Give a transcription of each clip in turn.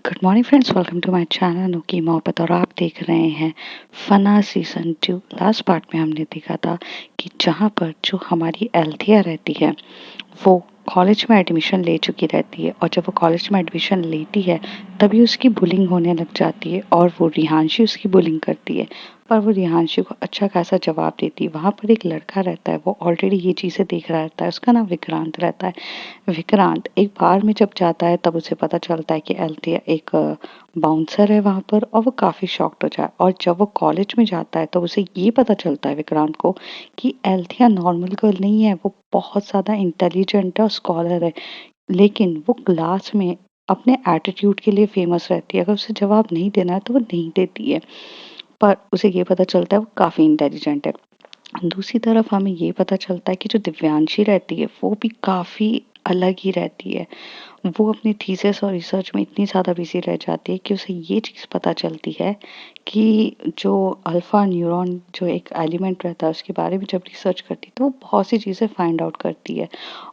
Good morning friends, welcome to my channel Anu की मोहब्बत। और आप देख रहे हैं फना सीज़न 2। लास्ट पार्ट में हमने देखा था कि जहाँ पर जो हमारी एल्थिया रहती है वो कॉलेज में एडमिशन ले चुकी रहती है, और जब वो कॉलेज में एडमिशन लेती है तभी उसकी बुलिंग होने लग जाती है और वो रिहांशी उसकी बुलिंग करती है। पर वो रिहांशी को अच्छा खासा जवाब देती है। वहाँ पर एक लड़का रहता है, वो ऑलरेडी ये चीज़ें देख रहा रहता है, उसका नाम विक्रांत रहता है। विक्रांत एक बार में जब जाता है तब उसे पता चलता है कि एल्थिया एक बाउंसर है वहाँ पर, और वो काफ़ी शॉक्ड हो जाए। और जब वो कॉलेज में जाता है तब उसे ये पता चलता है विक्रांत को कि एल्थिया नॉर्मल गर्ल नहीं है, वो बहुत ज़्यादा इंटेलिजेंट है और स्कॉलर है। लेकिन वो क्लास में अपने एटीट्यूड के लिए फेमस रहती है। अगर उसे जवाब नहीं देना है तो वो नहीं देती है, पर उसे ये पता चलता है वो काफ़ी इंटेलिजेंट है। दूसरी तरफ हमें ये पता चलता है कि जो दिव्यांशी रहती है वो भी काफ़ी अलग ही रहती है। वो अपनी थीसिस और रिसर्च में इतनी ज़्यादा बिजी रह जाती है कि उसे ये चीज़ पता चलती है कि जो अल्फ़ा न्यूरॉन जो एक एलिमेंट रहता है उसके बारे में जब रिसर्च करती है तो वो बहुत सी चीज़ें फाइंड आउट करती है।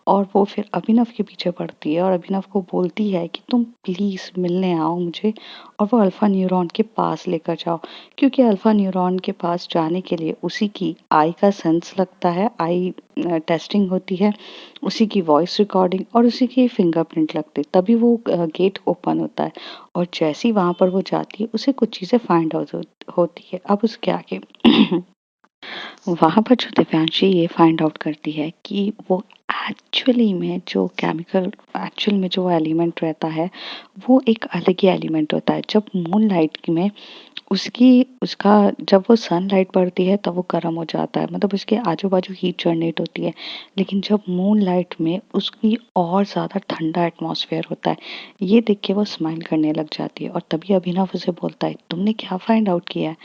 और वो फिर अभिनव के पीछे पड़ती है और अभिनव को बोलती है कि तुम प्लीज़ मिलने आओ मुझे और वो अल्फ़ा न्यूरॉन के पास लेकर जाओ, क्योंकि अल्फ़ा न्यूरॉन के पास जाने के लिए उसी की आई का सेंस लगता है, आई टेस्टिंग होती है, उसी की वॉइस रिकॉर्डिंग और उसी के फिंगरप्रिंट लगते, तभी वो गेट ओपन होता है। और जैसे ही वहाँ पर वो जाती है उसे कुछ चीज़ें फाइंड आउट होती है। अब उसके आगे वहाँ पर जो दिव्यांशी ये फाइंड आउट करती है कि वो एक्चुअली में जो केमिकल एक्चुअल में जो एलिमेंट रहता है वो एक अलग ही एलिमेंट होता है। जब मून लाइट में उसकी उसका जब वो सनलाइट पड़ती है तब वो गर्म हो जाता है, मतलब उसके आजू बाजू हीट जनरेट होती है। लेकिन जब मून लाइट में उसकी और ज़्यादा ठंडा एटमॉस्फेयर होता है। ये देख के वो स्माइल करने लग जाती है और तभी अभिनव उसे बोलता है तुमने क्या फाइंड आउट किया है।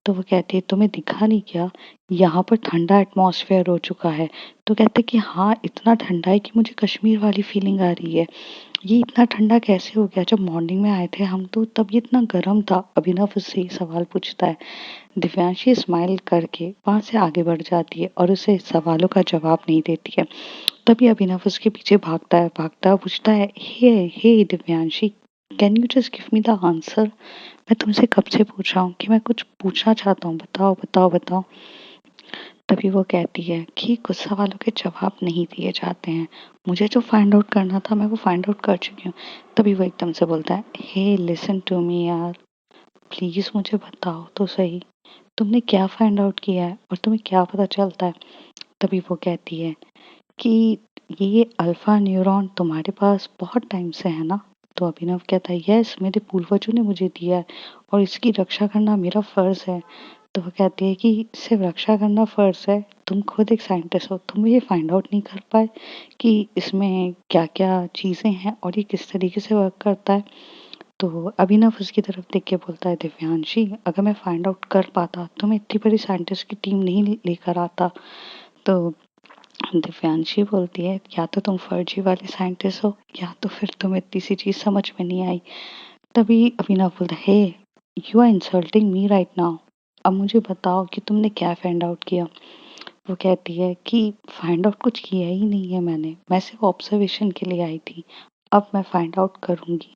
तो वो कहती है तुम्हें दिखा नहीं क्या, यहाँ पर ठंडा एटमॉस्फेयर हो चुका है। तो कहते कि हाँ इतना ठंडा है कि मुझे कश्मीर वाली फीलिंग आ रही है। ये इतना ठंडा कैसे हो गया, जब मॉर्निंग में आए थे हम तो तब ये इतना गर्म था। अभिनव उससे ही सवाल पूछता है। दिव्यांशी स्माइल करके वहां से आगे बढ़ जाती है और उसे सवालों का जवाब नहीं देती है। तभी अभिनव उसके पीछे भागता है पूछता है hey hey Divyanshi, can you just give me the answer. मैं तुमसे कब से पूछ रहा हूँ कि मैं कुछ पूछना चाहता हूँ, बताओ बताओ बताओ। तभी वो कहती है कि कुछ सवालों के जवाब नहीं दिए जाते हैं, मुझे जो फाइंड आउट करना था मैं वो फाइंड आउट कर चुकी हूँ। तभी वो एकदम से बोलता है हे लिसन टू मी यार, प्लीज मुझे बताओ तो सही, तुमने क्या फाइंड आउट किया है और तुम्हें क्या पता चलता है। तभी वो कहती है कि ये अल्फा न्यूरॉन तुम्हारे पास बहुत टाइम से है ना। तो अभिनव कहता है यस, मेरे पूर्वजों ने मुझे दिया है और इसकी रक्षा करना मेरा फर्ज है। तो वो कहती है कि सिर्फ रक्षा करना फर्ज है, तुम खुद एक साइंटिस्ट हो, तुम ये फाइंड आउट नहीं कर पाए कि इसमें क्या क्या चीज़ें हैं और ये किस तरीके से वर्क करता है। तो अभिनव उसकी तरफ देख के बोलता है दिव्यांशी, अगर मैं फाइंड आउट कर पाता तो मैं इतनी बड़ी साइंटिस्ट की टीम नहीं लेकर आता। तो दिव्यांशी बोलती है या तो तुम फर्जी वाले साइंटिस्ट हो या तो फिर तुम्हें इतनी सी चीज समझ में नहीं आई। तभी अभिनव बोलता है hey you are insulting me right now, अब मुझे बताओ कि तुमने क्या फाइंड आउट किया। वो कहती है कि फाइंड आउट कुछ किया ही नहीं है मैंने, मैं सिर्फ ऑब्जर्वेशन के लिए आई थी, अब मैं फाइंड आउट करूंगी।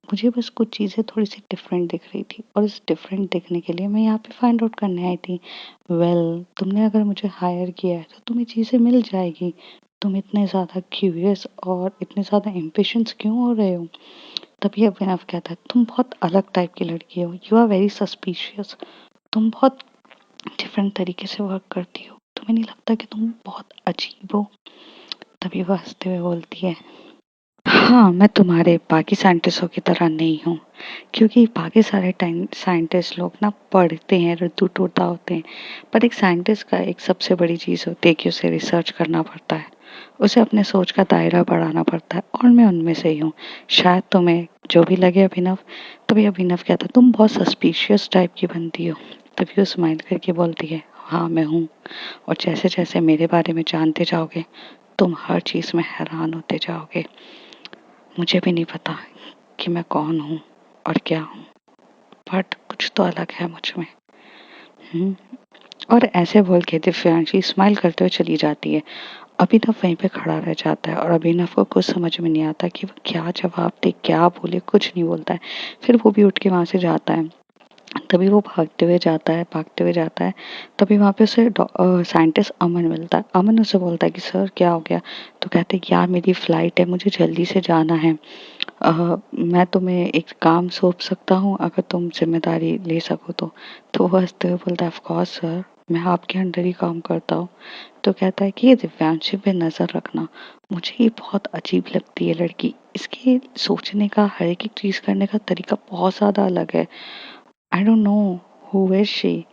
मुझे बस कुछ चीज़ें थोड़ी-सी डिफरेंट दिख रही थी और इस डिफरेंट दिखने के लिए मैं यहाँ पे फाइंड आउट करने आई थी। तुमने अगर मुझे हायर किया है तो तुम्हें चीज़ें मिल जाएगी। तुम इतने ज़्यादा क्यूरियस और इतने ज़्यादा इम्पेशंस क्यों हो रहे हो? तभी अभिनव कहता है तुम बहुत अलग टाइप की लड़की हो, यू आर वेरी सस्पिशियस। तुम बहुत डिफरेंट तरीके से वर्क करती हो, तुम्हें नहीं लगता कि तुम बहुत अजीब हो। तभी वह हंसते हुए बोलती है हाँ, मैं तुम्हारे बाकी साइंटिस्टों की तरह नहीं हूँ, क्योंकि बाकी सारे टाइम साइंटिस्ट लोग ना पढ़ते हैं, रट्टू तोता होते हैं। पर एक साइंटिस्ट का एक सबसे बड़ी चीज़ होती है कि उसे रिसर्च करना पड़ता है, उसे अपने सोच का दायरा बढ़ाना पड़ता है, और मैं उनमें से ही हूँ। शायद तुम्हें जो भी लगे अभिनव। तभी अभिनव कहता तुम बहुत सस्पिशियस टाइप की बनती हो। तभी वो स्माइल करके बोलती है हाँ मैं हूँ, और जैसे जैसे मेरे बारे में जानते जाओगे तुम हर चीज़ में हैरान होते जाओगे। मुझे भी नहीं पता कि मैं कौन हूँ और क्या हूँ, बट कुछ तो अलग है मुझ में। हम्म। और ऐसे बोल के दिव्यांशी स्माइल करते हुए चली जाती है। अभिनव वहीं पे खड़ा रह जाता है और अभिनव को कुछ समझ में नहीं आता कि वो क्या जवाब दे, क्या बोले, कुछ नहीं बोलता है। फिर वो भी उठ के वहां से जाता है। तभी वो भागते हुए जाता है। तभी वहां पे उसे साइंटिस्ट अमन मिलता है। अमन उसे बोलता है कि सर क्या हो गया? तो कहते हैं यार मेरी फ्लाइट है, मुझे जल्दी से जाना है। मैं तुम्हें एक काम सौंप सकता हूँ अगर तुम जिम्मेदारी ले सको तो। तो वो हंसते हुए बोलता है ऑफ कोर्स सर, मैं आपके अंडर ही काम करता हूँ। तो कहता है कि ये दिव्यांशी पे नजर रखना, मुझे ये बहुत अजीब लगती है लड़की, इसके सोचने का, हर एक चीज करने का तरीका बहुत ज्यादा अलग है। I don't know who is she.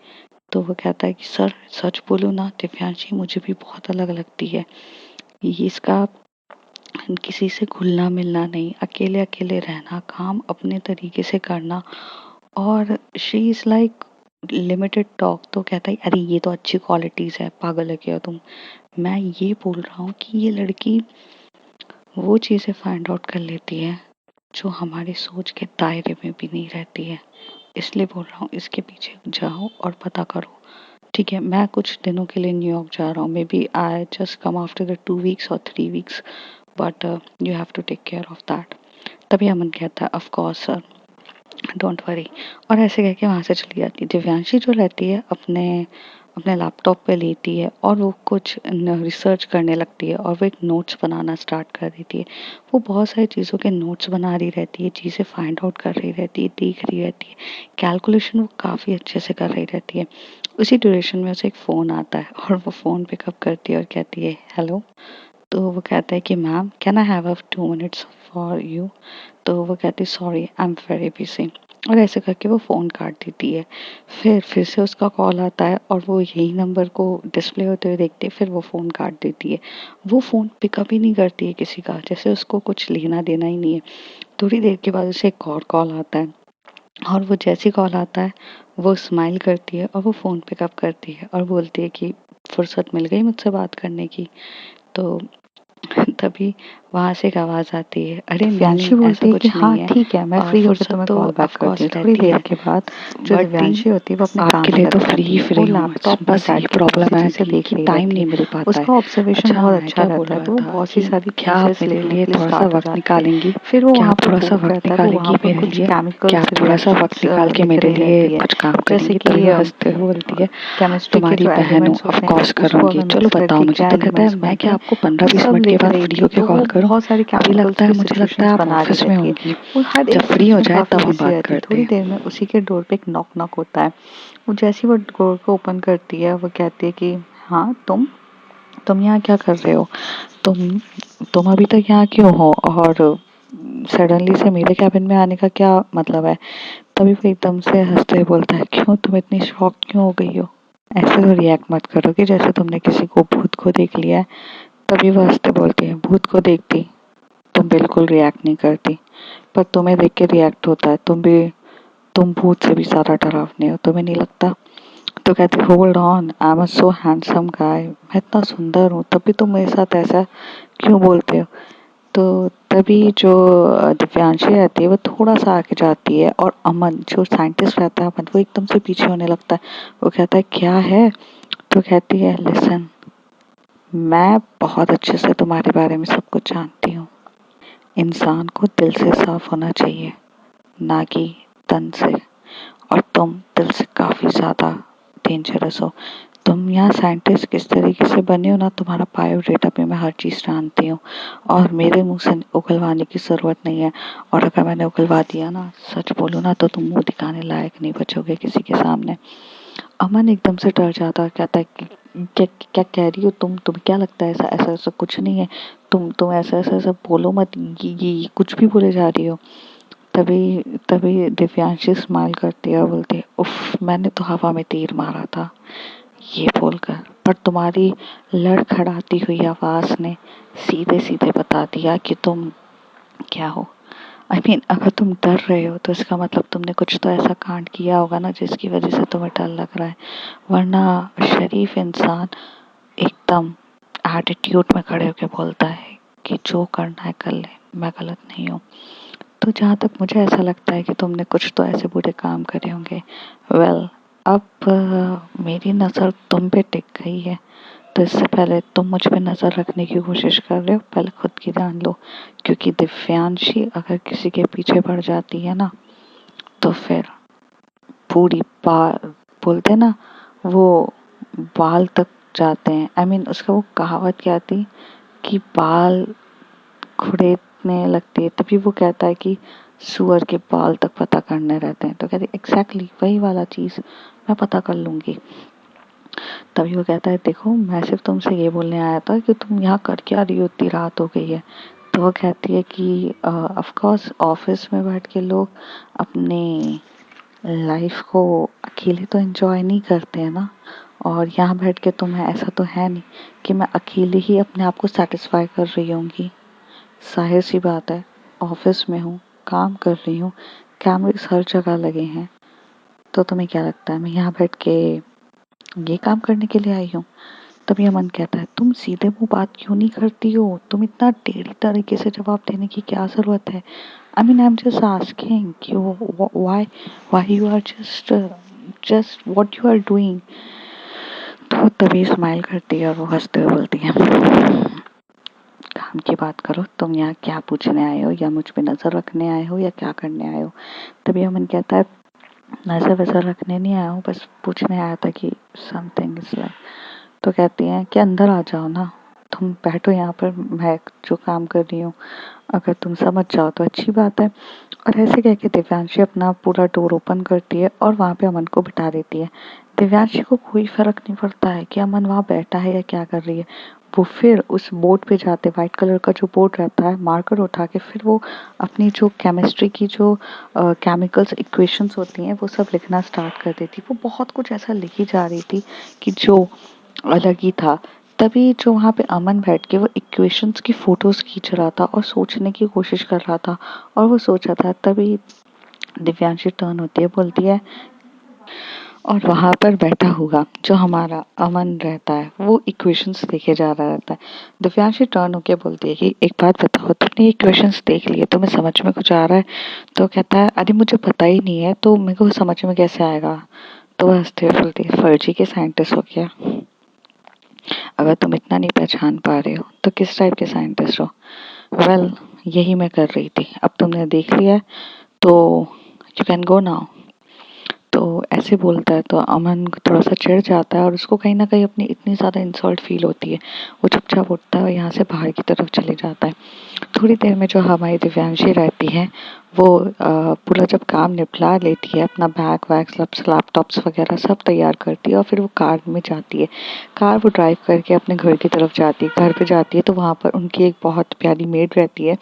तो वो कहता है कि सर सच बोलूं ना, दिव्यांशी मुझे भी बहुत अलग लगती है। ये इसका किसी से घुलना मिलना नहीं, अकेले अकेले रहना, काम अपने तरीके से करना, और she is like limited talk. तो कहता है अरे ये तो अच्छी क्वालिटीज है, पागल है क्या तुम? मैं ये बोल रहा हूँ कि ये लड़की वो चीजें फाइंड आउट कर लेती है जो हमारी सोच के दायरे में भी नहीं रहती है। इसलिए बोल रहा हूँ इसके पीछे जाओ और पता करो। ठीक है, मैं कुछ दिनों के लिए न्यूयॉर्क जा रहा हूँ, may be I just come after the 2 weeks और 3 weeks, but you have to take care of that. तभी अमन कहता है of course sir, don't worry. और ऐसे कह के वहां से चली जाती है। दिव्यांशी जो रहती है अपने अपने लैपटॉप पे लेती है और वो कुछ रिसर्च करने लगती है और वो एक नोट्स बनाना स्टार्ट कर देती है। वो बहुत सारी चीज़ों के नोट्स बना रही रहती है, चीज़ें फाइंड आउट कर रही रहती है, देख रही रहती है, कैलकुलेशन वो काफ़ी अच्छे से कर रही रहती है। उसी ड्यूरेशन में उसे एक फ़ोन आता है और वो फ़ोन पिकअप करती है और कहती है हेलो। तो वो कहता है कि ma'am can I have 2 minutes for you? तो वो कहती है sorry I am very busy, और ऐसे करके वो फ़ोन काट देती है। फिर से उसका कॉल आता है और वो यही नंबर को डिस्प्ले होते हुए देखते है, फिर वो फ़ोन काट देती है। वो फ़ोन पिकअप ही नहीं करती है किसी का, जैसे उसको कुछ लेना देना ही नहीं है। थोड़ी देर के बाद उसे एक और कॉल आता है और वो जैसी कॉल आता है वो स्माइल करती है और वो फ़ोन पिकअप करती है और बोलती है कि फुर्सत मिल गई मुझसे बात करने की। तो तभी वहां से एक आवाज आती है अरे नहीं दिव्यांशी नहीं ऐसा बोलती है कि कुछ हाँ नहीं है। ठीक है, मैं और फ्री होकर फुर्सत तुम्हें तो कॉल बैक ऑफ करती कोर्स हूँ। थोड़ी रहती देर है, के बाद जो बट दिव्यांशी होती है वो अपने काम आपके में लिए तो लग जाती फ्री है। फ्री वो हूँ, लैपटॉप पर बस यही बैठ के बहुत प्रॉब्लम सी है चीजें देख कि रही टाइम रहती नहीं है। मिल पाता है। उसका ऑब्जर्वेशन अच्छा बहुत मैं अच्छा क्या बोल रहता है, रहा तो वो था बहुत सी कि सारी क्या आप चीजें मेरे लिखने लिए के लिए थोड़ा सा स्टार्ट हो वक्त जाती है। निकालेंगी? फिर वो क्या वहाँ आप पे थोड़ा सा बोर्ड वक्त रहता है, वो निकालेंगी वहाँ पर मेरे कुछ लिए? क्या केमिकल्स आप थोड़ा सा वक्त रिएक्शंस निकाल के लिख मेरे रही लिए रहती है। कुछ काम जैसे करेंगी? कि तभी वो हंसते हुए बोलती है केमिस्ट्री के तुम्हारी जो बहन हूँ, एलिमेंट्स ऑफ होते हैं कोर्स उसको करूंगी, अगर चलो मिक्स बताओ करके मुझे। क्या तो कहता है एलिमेंट्स मैं बनते क्या हैं आपको वो 15-20 सब मिनट के लिख बाद रही फ्री थी। होके तो कॉल वो करूँ? बहुत सारी अभी केमिकल्स लगता है, की मुझे लगता है सिचुएशंस आप बना रही ऑफिस में रहती है। होंगी। वो हर जब एक फ्री चीज हो में जाए काफी तब हम बिजी बात रहती है। करते थोड़ी हैं। देर में उसी के डोर पे एक नॉक नॉक होता है। वो जैसे ही वो डोर को ओपन करती है वो कहती है कि हाँ तुम यहाँ क्या कर रहे हो? तुम तुम अभी तक यहाँ क्यों हो, और सडनली से मेरे कैबिन में आने का क्या मतलब है? तभी वो एकदम से हंसते हुए बोलता है क्यों, तुम इतनी शॉक क्यों हो गई हो? ऐसे तो रिएक्ट मत करो कि जैसे तुमने किसी को भूत को देख लिया है। तभी वो हंसते बोलती है भूत को देखती तुम बिल्कुल रिएक्ट नहीं करती, पर तुम्हें देख के रिएक्ट होता है। तुम भूत से भी ज्यादा डरावने हो, तुम्हें नहीं लगता? तो कहती hold on, I am so handsome guy, मैं इतना सुंदर हूँ तब भी तुम मेरे साथ ऐसा क्यों बोलते हो? तो तभी जो दिव्यांशी रहती है वो थोड़ा सा आगे जाती है और अमन जो साइंटिस्ट रहता है, अमन, वो एकदम से पीछे होने लगता है। वो कहता है क्या है? तो कहती है लिसन, मैं बहुत अच्छे से तुम्हारे बारे में सब कुछ जानती हूँ। इंसान को दिल से साफ होना चाहिए, ना कि तन से, और तुम दिल से काफी ज्यादा डेंजरस हो। तुम यहाँ साइंटिस्ट किस तरीके से बने हो ना, तुम्हारा बायोडेटा पे मैं हर चीज जानती हूँ और मेरे मुंह से उगलवाने की जरूरत नहीं है। और अगर मैंने उगलवा दिया ना, सच बोलूँ ना, तो तुम मुंह दिखाने लायक नहीं बचोगे किसी के सामने। अमन एकदम से डर जाता है, कहता है कि क्या क्या कह रही हो तुम? तुम्हें क्या लगता है ऐसा ऐसा ऐसा कुछ नहीं है? तुम ऐसा ऐसा ऐसा बोलो मत, ये कुछ भी बोले जा रही हो। तभी तभी दिव्यांशी स्माइल करती है और बोलती है उफ, मैंने तो हवा में तीर मारा था ये बोलकर, पर तुम्हारी लड़खड़ाती हुई आवाज ने सीधे सीधे बता दिया कि तुम क्या हो। आई मीन अगर तुम डर रहे हो तो इसका मतलब तुमने कुछ तो ऐसा कांड किया होगा ना जिसकी वजह से तुम्हें डर लग रहा है, वरना शरीफ इंसान एकदम एटीट्यूड में खड़े होकर बोलता है कि जो करना है कर ले, मैं गलत नहीं हूँ। तो जहाँ तक मुझे ऐसा लगता है कि तुमने कुछ तो ऐसे बुरे काम करे होंगे। वेल, अब मेरी नज़र तुम पे टिक गई है, तो इससे पहले तुम मुझ पे नज़र रखने की कोशिश कर रहे हो, पहले खुद की जान लो। क्योंकि दिव्यांशी अगर किसी के पीछे पड़ जाती है ना, तो फिर पूरी बाल, बोलते हैं ना, वो बाल तक जाते हैं। आई मीन उसका वो कहावत क्या थी कि बाल खुरेदने लगती है, तभी वो कहता है कि सुअर के बाल तक पता करने रहते हैं। तो कहती एग्जैक्टली वही वाला चीज़ मैं पता कर लूँगी। तभी वो कहता है देखो मैं सिर्फ तुमसे ये बोलने आया था कि तुम यहाँ कर क्या रही हो, इतनी रात हो गई है। तो वो कहती है कि ऑफ कोर्स ऑफिस में बैठ के लोग अपने लाइफ को अकेले तो एंजॉय नहीं करते हैं ना, और यहाँ बैठ के तो मैं, ऐसा तो है नहीं कि मैं अकेले ही अपने आप को सेटिस्फाई कर रही होंगी। जाहिर सी बात है, ऑफिस में हूँ, काम कर रही हूँ, कैमरे हर जगह लगे हैं। तो तुम्हें क्या लगता है मैं यहाँ बैठ के ये काम करने के लिए आई हूँ? तभी अमन कहता है तुम सीधे मुंह बात क्यों नहीं करती हो, तुम इतना टेढ़ी तरीके से जवाब देने की क्या जरूरत है? I mean I am just asking कि why why you are just what you are doing. तो तभी स्माइल करती है और वो हंसते हुए बोलती है काम की बात करो, तुम यहाँ क्या पूछने आए हो, या मुझ पे नजर रखने आए हो, या क्या करने आए हो? तभी अमन कहता है नजर वजर रखने नहीं आया हूँ, बस पूछने आया था कि समथिंग इज लाइक। तो कहती हैं कि अंदर आ जाओ ना, तुम बैठो यहाँ पर, मैं जो काम कर रही हूँ, अगर तुम समझ जाओ तो अच्छी बात है। और ऐसे कह के दिव्यांशी अपना पूरा डोर ओपन करती है और वहाँ पे अमन को बिठा देती है। दिव्यांशी को कोई फर्क नहीं पड़ता है कि अमन वहाँ बैठा है या क्या कर रही है। वो फिर उस बोर्ड पे जाते, व्हाइट कलर का जो बोर्ड रहता है, मार्कर उठा के फिर वो अपनी जो केमिस्ट्री की जो केमिकल्स इक्वेशंस होती हैं वो सब लिखना स्टार्ट कर देती। वो बहुत कुछ ऐसा लिखी जा रही थी कि जो अलग ही था। तभी जो वहाँ पे अमन बैठ के वो इक्वेशंस की फोटोज खींच रहा था और सोचने की कोशिश कर रहा था, और वो सोचा था, तभी दिव्यांशी टर्न होती है, बोलती है और वहां पर बैठा हुआ जो हमारा अमन रहता है वो इक्वेशंस देखे जा रहा रहता है। दिव्यांशी टर्न होके बोलती है कि एक बात बताओ, तुमने इक्वेशंस देख लिए, तुम्हें समझ में कुछ आ रहा है? तो कहता है अरे मुझे पता ही नहीं है, तो मेरे को समझ में कैसे आएगा? तो वो हंसते हुए बोलती है फर्जी के साइंटिस्ट हो क्या? अगर तुम इतना नहीं पहचान पा रहे हो तो किस टाइप के साइंटिस्ट हो? वेल, यही मैं कर रही थी, अब तुमने देख लिया है, तो यू कैन गो नाउ। तो ऐसे बोलता है तो अमन थोड़ा सा चिढ़ जाता है और उसको कहीं ना कहीं अपनी इतनी ज़्यादा इंसल्ट फील होती है। वो चुपचाप उठता है और यहाँ से बाहर की तरफ चले जाता है। थोड़ी देर में जो हमारी दिव्यांशी रहती है वो पूरा जब काम निपटा लेती है, अपना बैग वैग सब लैपटॉप्स वगैरह सब तैयार करती है और फिर वो कार में जाती है। कार वो ड्राइव करके अपने घर की तरफ जाती है। घर पे जाती है तो वहाँ पर उनकी एक बहुत प्यारी मेड रहती है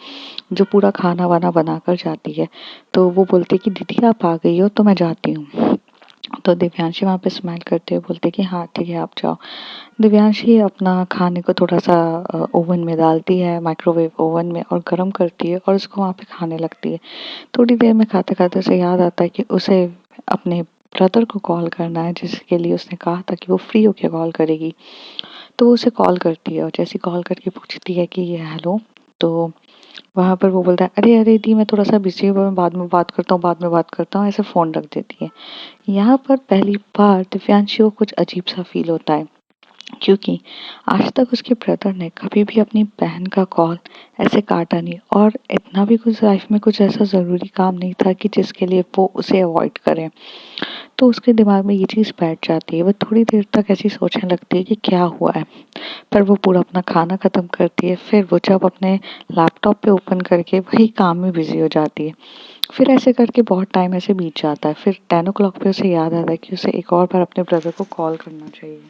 जो पूरा खाना वाना बना कर जाती है। तो वो बोलती है कि दीदी आप आ गई हो तो मैं जाती हूँ। तो दिव्यांशी वहाँ पे स्माइल करते हुए बोलती है कि हाँ ठीक है आप जाओ। दिव्यांशी अपना खाने को थोड़ा सा ओवन में डालती है, माइक्रोवेव ओवन में, और गर्म करती है और उसको वहाँ पे खाने लगती है। थोड़ी देर में खाते खाते उसे याद आता है कि उसे अपने ब्रदर को कॉल करना है, जिसके लिए उसने कहा था कि वो फ्री होके कॉल करेगी। तो वो उसे कॉल करती है और जैसे कॉल करके पूछती है कि ये हेलो, तो वहाँ पर वो बोलता है अरे अरे दी मैं थोड़ा सा बिजी हूँ, मैं बाद में बात करता हूँ, बाद में बात करता हूँ, ऐसे फ़ोन रख देती है। यहाँ पर पहली बार दिव्यांशी को कुछ अजीब सा फील होता है, क्योंकि आज तक उसके ब्रदर ने कभी भी अपनी बहन का कॉल ऐसे काटा नहीं, और इतना भी कुछ लाइफ में कुछ ऐसा ज़रूरी काम नहीं था कि जिसके लिए वो उसे अवॉइड करे। तो उसके दिमाग में ये चीज़ बैठ जाती है। वो थोड़ी देर तक ऐसी सोचने लगती है कि क्या हुआ है, पर वो पूरा अपना खाना ख़त्म करती है। फिर वो जब अपने लैपटॉप पे ओपन करके वही काम में बिज़ी हो जाती है। फिर ऐसे करके बहुत टाइम ऐसे बीत जाता है। फिर 10 ओ क्लॉक पे उसे याद आता है कि उसे एक और बार अपने ब्रदर को कॉल करना चाहिए।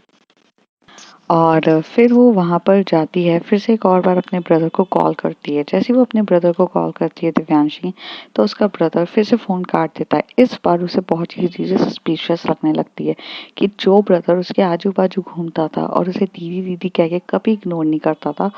और फिर वो वहाँ पर जाती है, फिर से एक और बार अपने ब्रदर को कॉल करती है। जैसे ही वो अपने ब्रदर को कॉल करती है दिव्यांशी, तो उसका ब्रदर फिर से फ़ोन काट देता है। इस बार उसे बहुत सी चीज़ें सस्पिशियस लगने लगती है कि जो ब्रदर उसके आजू-बाजू घूमता था और उसे दीदी-दीदी कह के कभी इग्नोर नहीं करता था,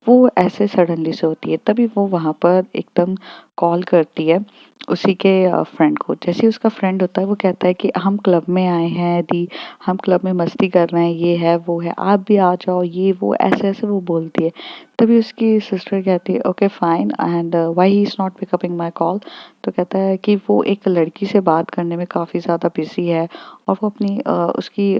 वो ऐसे सडनली से होती है। तभी वो वहाँ पर एकदम कॉल करती है उसी के फ्रेंड को। जैसे ही उसका फ्रेंड होता है वो कहता है कि हम क्लब में आए हैं दी, हम क्लब में मस्ती कर रहे हैं, ये है वो है, आप अब भी आ जाओ, ये वो ऐसे ऐसे वो बोलती है। तभी उसकी सिस्टर कहती है okay fine and why he is not pickuping my call. तो कहता है कि वो एक लड़की से बात करने में काफ़ी ज़्यादा बिजी है और वो अपनी उसकी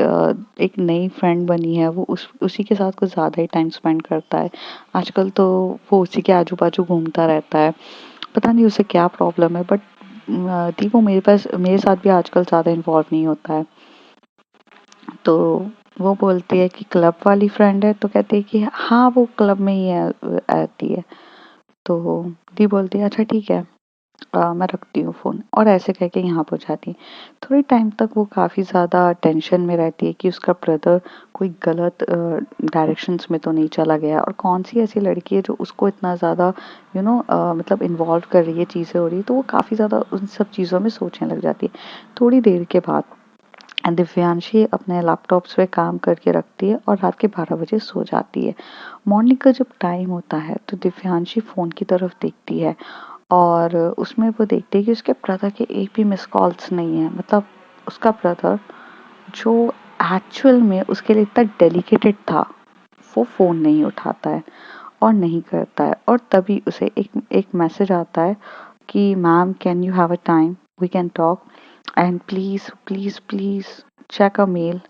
एक नई फ्रेंड बनी है, वो उसी के साथ कुछ ज़्यादा ही टाइम स्पेंड करता है आजकल। तो वो उसी के आजू बाजू घूमता रहता है, पता नहीं उसे क्या प्रॉब्लम है, बट दी वो मेरे साथ भी आजकल ज़्यादा इन्वॉल्व नहीं होता है। तो वो बोलती है कि क्लब वाली फ्रेंड है, तो कहती है कि हाँ वो क्लब में ही है, आती है। तो दी बोलती है अच्छा ठीक है, मैं रखती हूँ फ़ोन, और ऐसे कह के यहाँ पहुँच जाती है। थोड़े टाइम तक वो काफ़ी ज़्यादा टेंशन में रहती है कि उसका ब्रदर कोई गलत डायरेक्शंस में तो नहीं चला गया, और कौन सी ऐसी लड़की है जो उसको इतना ज़्यादा मतलब इन्वॉल्व कर रही है, चीज़ें हो रही है, तो वो काफ़ी ज़्यादा उन सब चीज़ों में सोचने लग जाती है। थोड़ी देर के बाद दिव्यांशी अपने लैपटॉप्स पे काम करके रखती है और रात के 12 बजे सो जाती है। मॉर्निंग का जब टाइम होता है तो दिव्यांशी फ़ोन की तरफ देखती है और उसमें वो देखती है कि उसके ब्रदर के एक भी मिस कॉल्स नहीं है। मतलब उसका ब्रदर जो एक्चुअल में उसके लिए इतना डेडिकेटेड था, वो फ़ोन नहीं उठाता है और नहीं करता है। और तभी उसे एक एक मैसेज आता है कि ma'am can you have a time, we can talk and please please please check a mail.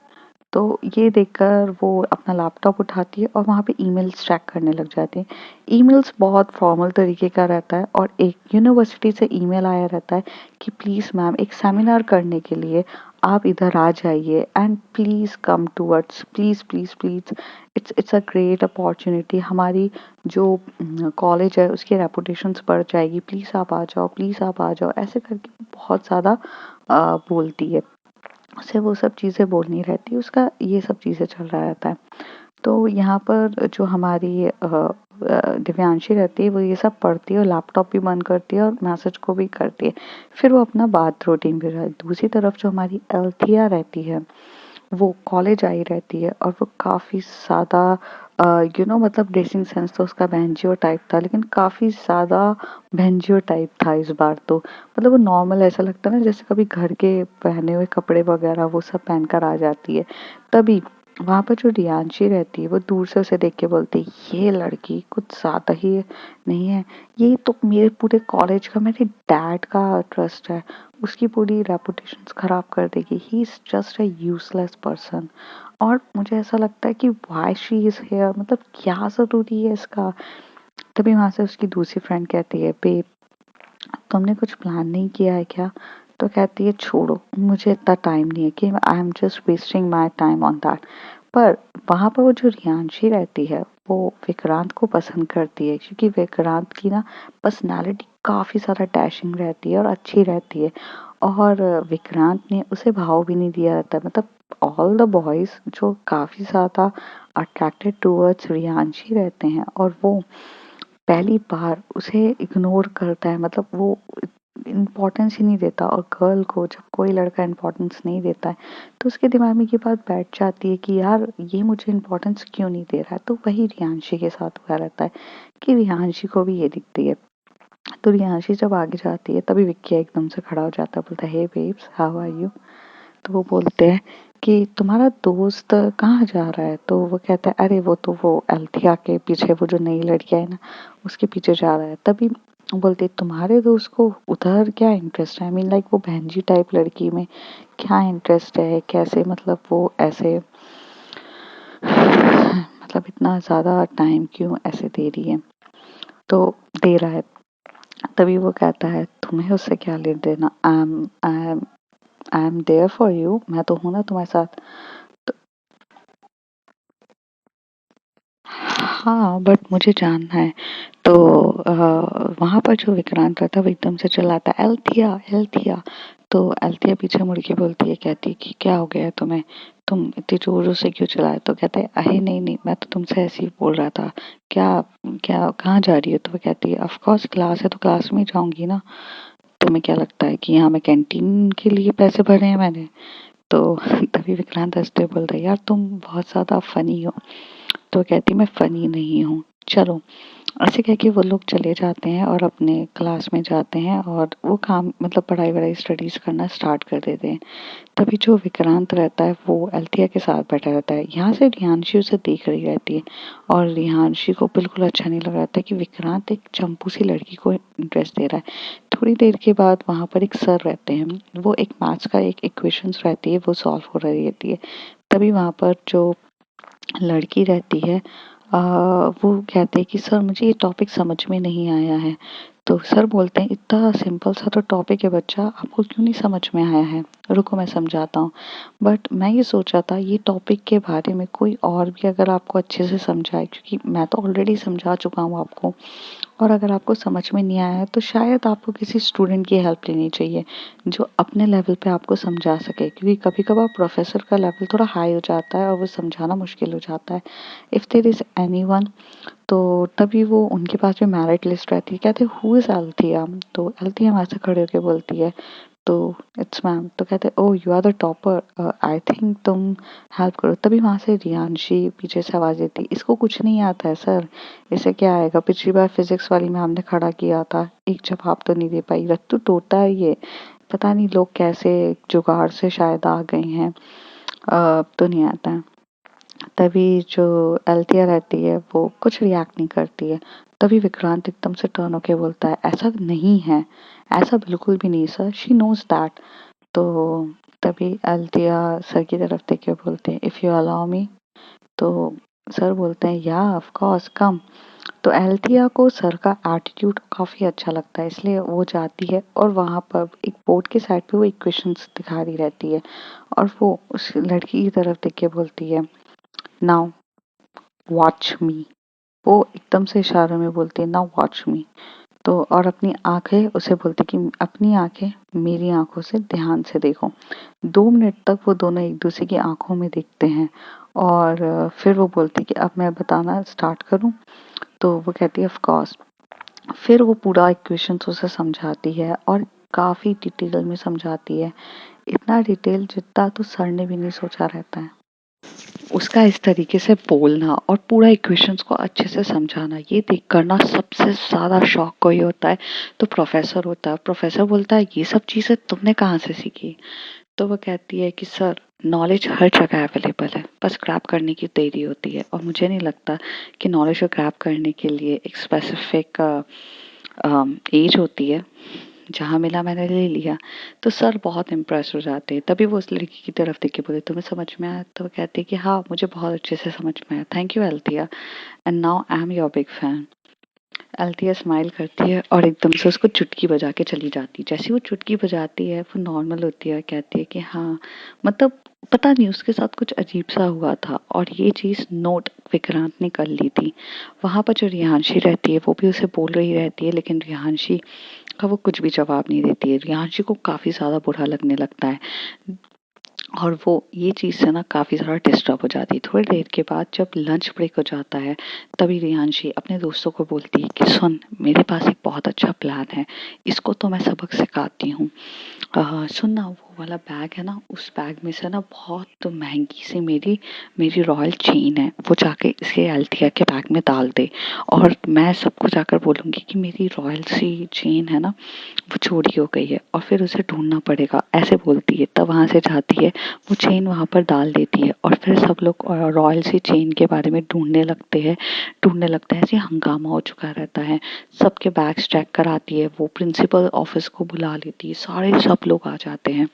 तो ये देखकर वो अपना लैपटॉप उठाती है और वहाँ पे ईमेल्स चेक करने लग जाती है। ईमेल्स बहुत फॉर्मल तरीके का रहता है और एक यूनिवर्सिटी से ईमेल आया रहता है कि प्लीज़ मैम एक सेमिनार करने के लिए आप इधर आ जाइए and please come towards, please please please, it's a great opportunity, हमारी जो कॉलेज है उसकी रेपुटेशंस बढ़ जाएगी, प्लीज़ आप आ जाओ, प्लीज़ आप आ जाओ, ऐसे करके बहुत ज़्यादा बोलती है। उसे वो सब चीज़ें बोलनी रहती है, उसका ये सब चीज़ें चल रहा रहता है। तो यहाँ पर जो हमारी दिव्यांशी रहती है वो ये सब पढ़ती है और लैपटॉप भी बंद करती है और मैसेज को भी करती है। फिर वो अपना बाथ रूटीन भी रहा है। दूसरी तरफ जो हमारी एल्थिया रहती है वो कॉलेज आई रहती है और वो काफ़ी ज़्यादा मतलब ड्रेसिंग सेंस तो उसका बहनजियो टाइप था, लेकिन काफ़ी ज़्यादा बहनजियो टाइप था इस बार तो। मतलब वो नॉर्मल ऐसा लगता है ना जैसे कभी घर के पहने हुए कपड़े वगैरह वो सब पहनकर आ जाती है। तभी वहाँ पर जो रियांशी रहती है वो दूर से उसे देख के बोलती है ये लड़की कुछ ज़्यादा ही नहीं है, ये तो मेरे पूरे कॉलेज का, मेरे डैड का ट्रस्ट है, उसकी पूरी रेपुटेशन खराब कर देगी, he is just a useless person. और मुझे ऐसा लगता है कि व्हाई शी इज़ हियर, मतलब क्या ज़रूरी है इसका। तभी वहाँ से उसकी दूसरी फ्रेंड कहती है बेब तुमने कुछ प्लान नहीं किया है क्या। तो कहती है छोड़ो, मुझे इतना टाइम नहीं है कि आई am just wasting my time on that. पर वहाँ पर वो जो रियांशी रहती है वो विक्रांत को पसंद करती है, क्योंकि विक्रांत की ना पर्सनालिटी काफ़ी ज़्यादा डैशिंग रहती है और अच्छी रहती है। और विक्रांत ने उसे भाव भी नहीं दिया रहता है। मतलब ऑल द बॉयज़ जो काफ़ी ज़्यादा अट्रैक्टेड टूवर्ड्स रियांशी रहते हैं और वो पहली बार उसे इग्नोर करता है, मतलब वो इम्पोर्टेंस ही नहीं देता। और गर्ल को जब कोई लड़का इम्पोर्टेंस नहीं देता है तो उसके दिमाग में ये बात बैठ जाती है कि यार ये मुझे इम्पोर्टेंस क्यों नहीं दे रहा है। तो वही रियांशी के साथ हुआ रहता है कि रियांशी को भी ये दिखती है। तो रियांशी जब आगे जाती है तभी विक्की एकदम से खड़ा हो जाता है, बोलता है हे बेब्स हाउ आर यू। तो वो बोलते हैं कि तुम्हारा दोस्त कहाँ जा रहा है। तो वो कहता है अरे वो तो वो एल्थिया के पीछे, वो जो नई लड़कियां है ना उसके पीछे जा रहा है। तभी बोलते तुम्हारे दोस्त को उधर क्या इंटरेस्ट है, आई मीन लाइक वो बहनजी टाइप लड़की में क्या इंटरेस्ट है, कैसे मतलब वो ऐसे मतलब इतना ज़्यादा टाइम क्यों ऐसे दे रही है। तो दे रहा है। तभी वो कहता है तुम्हें उससे क्या लेना देना, I am there for you, मैं तो हूं ना तुम्हारे साथ। तो हाँ बट मुझे जानना है। तो वहां पर जो विक्रांत रहता है वो एकदम से चिल्लाता है एल्थिया एल्थिया। तो एल्थिया पीछे मुड़ के बोलती है, कहती है कि क्या हो गया है तुम्हें, तुम इतनी जोरों से क्यों चिल्लाए। तो कहता है अरे नहीं नहीं मैं तो तुमसे ऐसे ही बोल रहा था, क्या क्या कहाँ जा रही हो। तो वो कहती है ऑफ कोर्स क्लास है तो क्लास में ही जाऊंगी ना, तुम्हें क्या लगता है कि यहाँ मैं कैंटीन के लिए पैसे भरे हैं मैंने। तो तभी विक्रांत हंसते बोल रहा है यार तुम बहुत ज्यादा फनी हो। तो कहती मैं फनी नहीं हूँ, चलो। ऐसे कह के वो लोग चले जाते हैं और अपने क्लास में जाते हैं और वो काम मतलब पढ़ाई वढ़ाई स्टडीज करना स्टार्ट कर देते हैं। तभी जो विक्रांत रहता है वो अल्थिया के साथ बैठा रहता है। यहाँ से रियांशी उसे देख रही रहती है और रियांशी को बिल्कुल अच्छा नहीं लग रहा था कि विक्रांत एक चंपू सी लड़की को इंटरेस्ट दे रहा है। थोड़ी देर के बाद वहाँ पर एक सर रहते हैं, वो एक मैथ्स का एक इक्वेशंस रहती है वो सॉल्व हो रही रहती है। तभी वहाँ पर जो लड़की रहती है वो कहते हैं कि सर मुझे ये टॉपिक समझ में नहीं आया है। तो सर बोलते हैं इतना सिंपल सा तो टॉपिक है बच्चा, आपको क्यों नहीं समझ में आया है? रुको मैं समझाता हूँ। बट मैं ये सोचा था ये टॉपिक के बारे में कोई और भी अगर आपको अच्छे से समझाए, क्योंकि मैं तो ऑलरेडी समझा चुका हूँ आपको। और अगर आपको समझ में नहीं आया है तो शायद आपको किसी स्टूडेंट की हेल्प लेनी चाहिए जो अपने लेवल पे आपको समझा सके, क्योंकि कभी कभार प्रोफेसर का लेवल थोड़ा हाई हो जाता है और वो समझाना मुश्किल हो जाता है। इफ़ देयर इज़ एनीवन, तो तभी वो उनके पास भी मेरिट लिस्ट रहती है। कहते हु इज़ अल्थिया? तो अल्थिया वहाँ से खड़े होके बोलती है तो इट्स मैम। तो कहते oh you are the topper, I think तुम हेल्प करो। तभी वहाँ से रियांशी पीछे से आवाज देती इसको कुछ नहीं आता है सर, इसे क्या आएगा? पिछली बार फिजिक्स वाली मैम ने खड़ा किया था, एक जवाब तो नहीं दे पाई। रत्तू तोता है ये, पता नहीं लोग कैसे जुगाड़ से शायद आ गए हैं, अब तो नहीं आता है। तभी जो अल्थिया रहती है वो कुछ रिएक्ट नहीं करती है। तभी विक्रांत एकदम से टर्न होके बोलता है ऐसा नहीं है, ऐसा बिल्कुल भी नहीं सर, शी नोज दैट। तो तभी अल्थिया सर की तरफ देख के बोलते हैं इफ यू अलाउ मी। तो सर बोलते हैं या ऑफ कोर्स कम। तो अल्थिया को सर का एटीट्यूड काफी अच्छा लगता है, इसलिए वो जाती है और वहां पर एक बोर्ड के साइड पे वो इक्वेशंस दिखा रही रहती है और वो उस लड़की की तरफ देख के बोलती है नाउ वॉच मी। वो एकदम से इशारों में बोलती है नाउ वॉच मी। तो और अपनी आंखें उसे बोलती कि अपनी आंखें मेरी आंखों से ध्यान से देखो। 2 मिनट तक वो दोनों एक दूसरे की आंखों में देखते हैं और फिर वो बोलती कि अब मैं बताना स्टार्ट करूं? तो वो कहती है ऑफ कोर्स। फिर वो पूरा इक्वेशन उसे समझाती है और काफी डिटेल में समझाती है, इतना डिटेल जितना तो सर ने भी नहीं सोचा रहता है। उसका इस तरीके से बोलना और पूरा इक्वेशंस को अच्छे से समझाना, ये देख कर ना सबसे ज़्यादा शौक कोई होता है तो प्रोफेसर होता है। प्रोफेसर बोलता है ये सब चीज़ें तुमने कहाँ से सीखी? तो वो कहती है कि सर नॉलेज हर जगह अवेलेबल है, बस ग्रैब करने की देरी होती है और मुझे नहीं लगता कि नॉलेज को ग्रैब करने के लिए एक स्पेसिफिक एज होती है। जहाँ मिला मैंने ले लिया। तो सर बहुत इम्प्रेस हो जाते हैं। तभी वो उस लड़की की तरफ देख के बोले तुम्हें समझ में आया? तो वो कहती है कि हाँ मुझे बहुत अच्छे से समझ में आया, thank you Althea, and now I am your big fan. Althea smile करती है और एकदम से उसको चुटकी बजा के चली जाती है। जैसे वो चुटकी बजाती है वो नॉर्मल होती है, कहती है कि हाँ मतलब पता नहीं उसके साथ कुछ अजीब सा हुआ था और ये चीज नोट विक्रांत ने कर ली थी। वहां पर जो रियांशी रहती है वो भी उसे बोल रही रहती है, लेकिन रियांशी का वो कुछ भी जवाब नहीं देती है। रियांशी को काफी ज्यादा बुरा लगने लगता है और वो ये चीज़ से ना काफ़ी ज़्यादा डिस्टर्ब हो जाती है। थोड़ी देर के बाद जब लंच ब्रेक हो जाता है तभी रियांशी अपने दोस्तों को बोलती है कि सुन मेरे पास एक बहुत अच्छा प्लान है, इसको तो मैं सबक सिखाती हूँ। सुन ना वो वाला बैग है ना, उस बैग में से ना बहुत महंगी सी मेरी मेरी रॉयल चेन है, वो जाके इसे अल्थिया के बैग में डाल दे और मैं सबको जाकर बोलूँगी कि मेरी रॉयल सी चेन है ना वो चोरी हो गई है और फिर उसे ढूंढना पड़ेगा, ऐसे बोलती है। तब वहां से जाती है, वो चेन वहां पर डाल देती है और फिर सब लोग रॉयल सी चेन के बारे में ढूंढने लगते हैं। ऐसे हंगामा हो चुका रहता है, सबके बैग्स चेक कराती है, वो प्रिंसिपल ऑफिस को बुला लेती है, सारे सब लोग आ जाते हैं।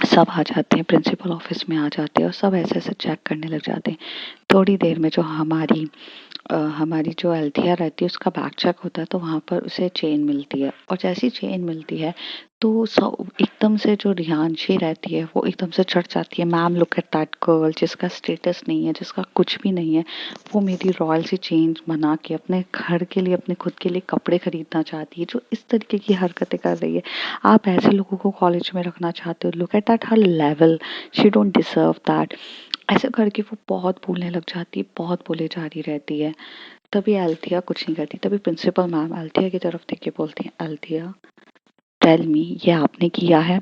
सब आ जाते हैं प्रिंसिपल ऑफिस में आ जाते हैं और सब ऐसे ऐसे चेक करने लग जाते हैं। थोड़ी देर में जो हमारी जो अल्थिया रहती है उसका बैग चेक होता है तो वहाँ पर उसे चेन मिलती है और जैसी चेन मिलती है तो सब एकदम से जो रियांशी रहती है वो एकदम से चढ़ जाती है, ma'am look at that girl जिसका स्टेटस नहीं है, जिसका कुछ भी नहीं है, वो मेरी रॉयल सी चेन बना के अपने घर के लिए अपने खुद के लिए कपड़े खरीदना चाहती है, जो इस तरीके की हरकतें कर रही है। आप ऐसे लोगों को कॉलेज में रखना चाहते हो? Look at that her level, she don't deserve that. ऐसे करके वो बहुत बोलने लग जाती है, बहुत बोले जा रही रहती है। तभी अल्थिया कुछ नहीं करती। तभी प्रिंसिपल मैम अल्थिया की तरफ देख के बोलती हैं अल्थिया टेल मी ये आपने किया है?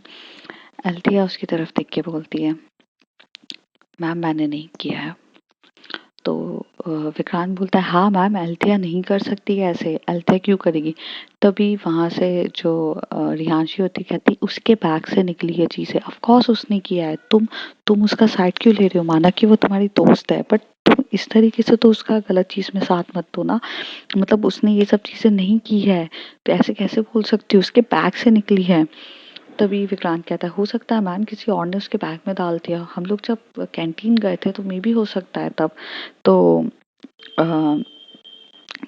अल्थिया उसकी तरफ देख के बोलती है मैम मैंने नहीं किया है। तो विक्रांत बोलता है हाँ मैम, अल्थिया नहीं कर सकती है ऐसे, अल्थिया क्यों करेगी। तभी वहां से जो रियांशी होती कहती उसके बैग से निकली है चीजें, ऑफ कोर्स उसने किया है, तुम उसका साइड क्यों ले रहे हो, माना कि वो तुम्हारी दोस्त है बट तुम इस तरीके से तो उसका गलत चीज में साथ मत दो ना, मतलब उसने ये सब चीजें नहीं की है तो ऐसे कैसे बोल सकती हो, उसके बैग से निकली है। तभी विक्रांत कहता है हो सकता है मैम किसी और ने उसके बैग में डाल दिया, हम लोग जब कैंटीन गए थे तो मे भी हो सकता है तब। तो अ,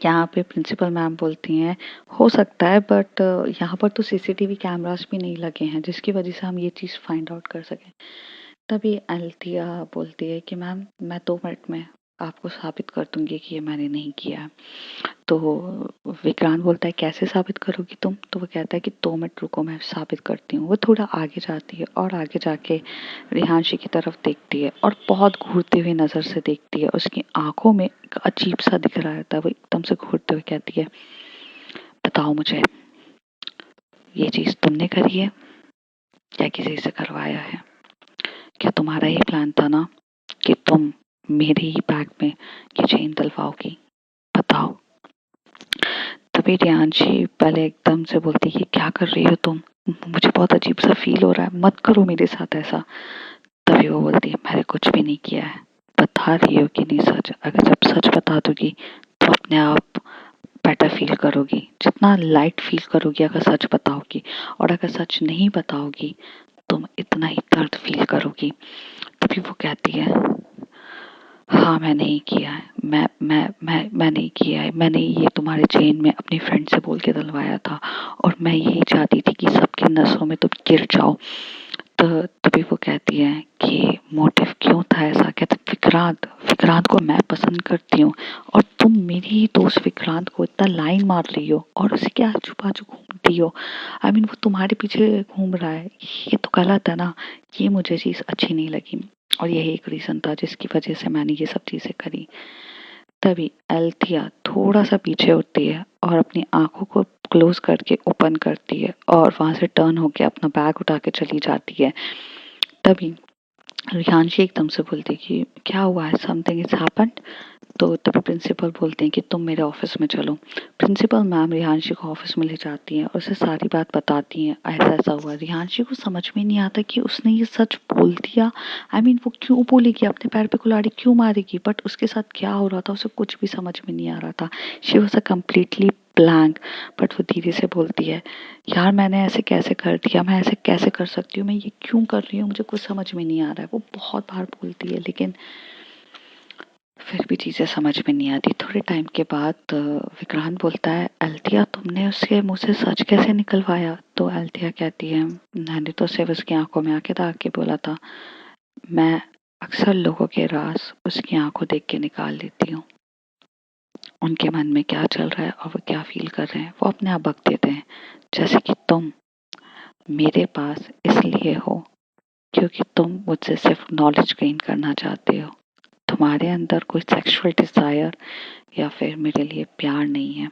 यहाँ पे प्रिंसिपल मैम बोलती हैं हो सकता है बट यहाँ पर तो सीसीटीवी कैमरास भी नहीं लगे हैं जिसकी वजह से हम ये चीज़ फाइंड आउट कर सकें। तभी अल्थिया बोलती है कि मैम मैं 2 मिनट में आपको साबित कर दूंगी कि ये मैंने नहीं किया है। तो विक्रांत बोलता है कैसे साबित करोगी तुम, तो वो कहता है कि 2 मिनट रुको मैं साबित करती हूँ। वो थोड़ा आगे जाती है और आगे जाके रिहांशी की तरफ देखती है और बहुत घूरती हुई नजर से देखती है, उसकी आंखों में एक अजीब सा दिख रहा था। वो एकदम से घूरते हुए कहती है बताओ मुझे ये चीज तुमने करी है या किसी से करवाया है, क्या तुम्हारा ये प्लान था ना कि तुम मेरे ही बैग में ये चेन डलवाओगी, बताओ। तभी रियांशी पहले एकदम से बोलती है क्या कर रही हो तुम, मुझे बहुत अजीब सा फील हो रहा है, मत करो मेरे साथ ऐसा। तभी वो बोलती है मैंने कुछ भी नहीं किया है, बता रही हो कि नहीं सच, अगर जब सच बता दोगी तो अपने आप बेटर फील करोगी, जितना लाइट फील करोगी अगर सच बताओगी, और अगर सच नहीं बताओगी तुम इतना ही दर्द फील करोगी। तभी वो कहती है हाँ मैं नहीं किया है, मैं नहीं किया है, मैंने ये तुम्हारे चेन में अपनी फ्रेंड से बोल के दिलवाया था और मैं यही चाहती थी कि सबकी नसों में तुम गिर जाओ। तो तभी वो कहती है कि मोटिव क्यों था ऐसा, कहते विक्रांत, विक्रांत को मैं पसंद करती हूँ और तुम मेरी ही दोस्त विक्रांत को इतना लाइन मार रही हो और उसे क्या आजू बाजू घूमती हो, आई मीन वो तुम्हारे पीछे घूम रहा है, ये तो गलत है ना। ये मुझे चीज अच्छी नहीं लगी और यही एक रीजन था जिसकी वजह से मैंने ये सब चीजें करी। तभी एल्थिया थोड़ा सा पीछे होती है और अपनी आंखों को क्लोज करके ओपन करती है और वहां से टर्न होके अपना बैग उठा के चली जाती है। तभी रियांशी एकदम से बोलती है कि क्या हुआ है, समथिंग इज हैपेंड। तो तभी प्रिंसिपल बोलते हैं कि तुम मेरे ऑफिस में चलो। प्रिंसिपल मैम रियांशी को ऑफिस में ले जाती हैं और उसे सारी बात बताती हैं ऐसा ऐसा हुआ। रियांशी को समझ में नहीं आता कि उसने ये सच बोल दिया, आई मीन वो क्यों बोलेगी, अपने पैर पे कुल्हाड़ी क्यों मारेगी, बट उसके साथ क्या हो रहा था उसे कुछ भी समझ में नहीं आ रहा था। She was a completely blank. But वो धीरे से बोलती है यार मैंने ऐसे कैसे कर दिया, मैं ऐसे कैसे कर सकती हूँ, मैं ये क्यों कर रही हूँ, मुझे कुछ समझ में नहीं आ रहा है। वो बहुत बार बोलती है लेकिन फिर भी चीजें समझ में नहीं आती। थोड़े टाइम के बाद विक्रांत बोलता है अल्थिया तुमने उसके मुंह से सच कैसे निकलवाया। तो अल्थिया कहती है मैंने तो सिर्फ उसकी आंखों में आंखें दाग के बोला था, मैं अक्सर लोगों के राज उसकी आंखों देख के निकाल लेती हूँ, उनके मन में क्या चल रहा है और वो क्या फील कर रहे हैं वो अपने आप बक देते हैं। जैसे कि तुम मेरे पास इसलिए हो क्योंकि तुम मुझसे सिर्फ नॉलेज गेन करना चाहते हो, तुम्हारे अंदर कोई सेक्सुअल डिजायर या फिर मेरे लिए प्यार नहीं है,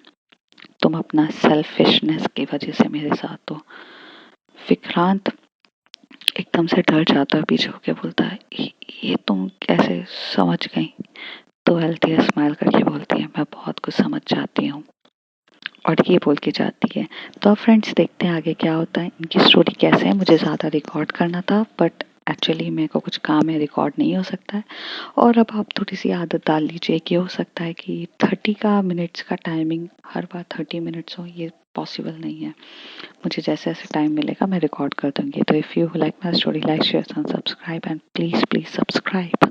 तुम अपना सेल्फिशनेस की वजह से मेरे साथ हो। विक्रांत एकदम से डर जाता है, पीछे होके बोलता है ये तुम कैसे समझ गई। तो अल्थिया स्माइल करके बोलती है मैं बहुत कुछ समझ जाती हूँ और ये बोल के जाती है। तो अब फ्रेंड्स देखते हैं आगे क्या होता है, इनकी स्टोरी कैसे है। मुझे ज़्यादा रिकॉर्ड करना था बट एक्चुअली मेरे को कुछ काम है, रिकॉर्ड नहीं हो सकता है। और अब आप थोड़ी सी आदत डाल लीजिए कि हो सकता है कि 30 का मिनट्स का टाइमिंग हर बार 30 मिनट्स हो, ये पॉसिबल नहीं है। मुझे जैसे जैसे टाइम मिलेगा मैं रिकॉर्ड कर दूंगी। तो if you like my story like share and subscribe and please please subscribe.